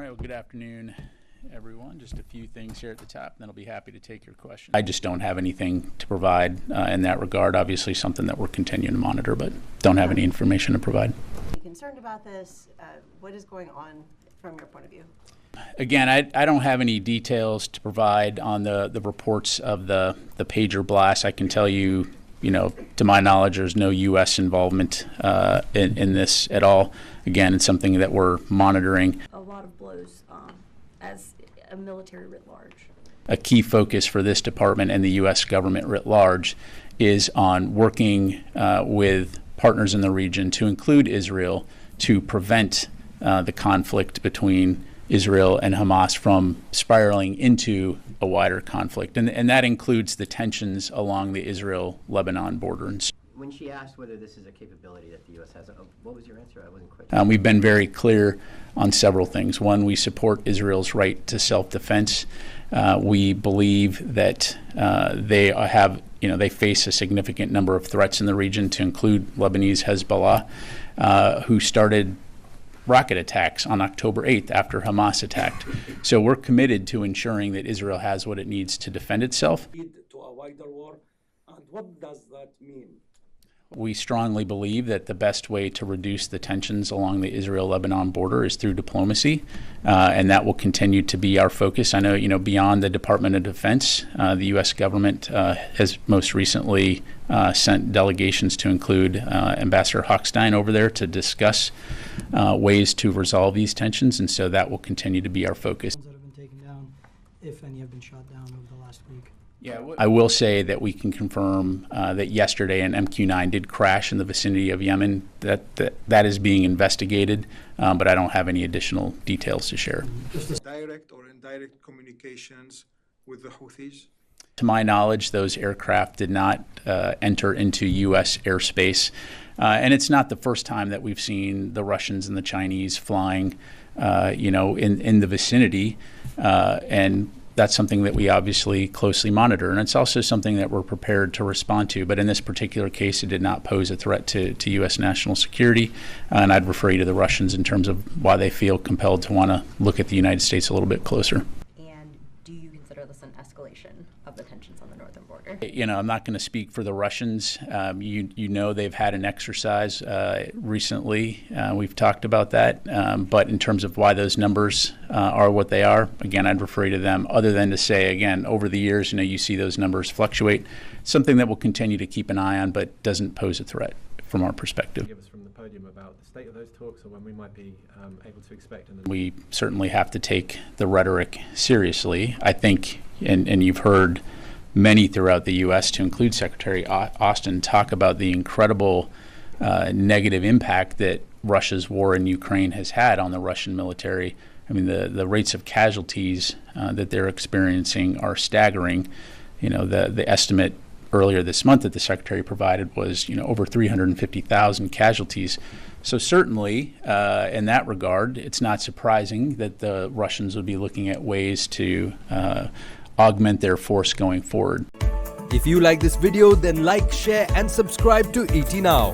right, well, good afternoon, everyone. Just a few things here at the top, and then I'll be happy to take your questions. I just don't have anything to provide in that regard. Obviously, something that we're continuing to monitor, but don't have any information to provide. Are you concerned about this? What is going on from your point of view? Again, I don't have any details to provide on the reports of the pager blast. I can tell you, to my knowledge, there's no U.S. involvement in this at all. Again, it's something that we're monitoring. A lot of blows as a military writ large. A key focus for this department and the U.S. government writ large is on working with partners in the region, to include Israel, to prevent the conflict between Israel and Hamas from spiraling into a wider conflict. And that includes the tensions along the Israel-Lebanon border. When she asked whether this is a capability that the U.S. has, what was your answer? I wasn't quite sure. We've been very clear on several things. One, we support Israel's right to self-defense. We believe that they face a significant number of threats in the region, to include Lebanese Hezbollah, who started rocket attacks on October 8th after Hamas attacked. So we're committed to ensuring that Israel has what it needs to defend itself. To a wider war, and what does that mean? We strongly believe that the best way to reduce the tensions along the Israel-Lebanon border is through diplomacy, and that will continue to be our focus. I know, beyond the Department of Defense, the U.S. government has most recently sent delegations, to include Ambassador Hochstein over there, to discuss ways to resolve these tensions, and so that will continue to be our focus. That have been taken down, if any have been shot down over the last week. Yeah, I will say that we can confirm that yesterday an MQ-9 did crash in the vicinity of Yemen. That is being investigated, but I don't have any additional details to share. Direct or indirect communications with the Houthis? To my knowledge, those aircraft did not enter into U.S. airspace. And it's not the first time that we've seen the Russians and the Chinese flying, in the vicinity. And that's something that we obviously closely monitor. And it's also something that we're prepared to respond to. But in this particular case, it did not pose a threat to U.S. national security. And I'd refer you to the Russians in terms of why they feel compelled to want to look at the United States a little bit closer. And do you consider this an escalation of the tensions on the northern border? I'm not going to speak for the Russians. They've had an exercise recently. We've talked about that. But in terms of why those numbers are what they are, again, I'd refer you to them, other than to say, again, over the years, you see those numbers fluctuate. Something that we'll continue to keep an eye on, but doesn't pose a threat from our perspective. Give us from the podium about the state of those talks, or when we might be able to expect. We certainly have to take the rhetoric seriously. I think, and you've heard many throughout the U.S., to include Secretary Austin, talk about the incredible negative impact that Russia's war in Ukraine has had on the Russian military. I mean, the rates of casualties that they're experiencing are staggering. The estimate earlier this month that the Secretary provided was, over 350,000 casualties. So certainly, in that regard, it's not surprising that the Russians would be looking at ways to augment their force going forward. If you like this video, then like, share and subscribe to ET Now.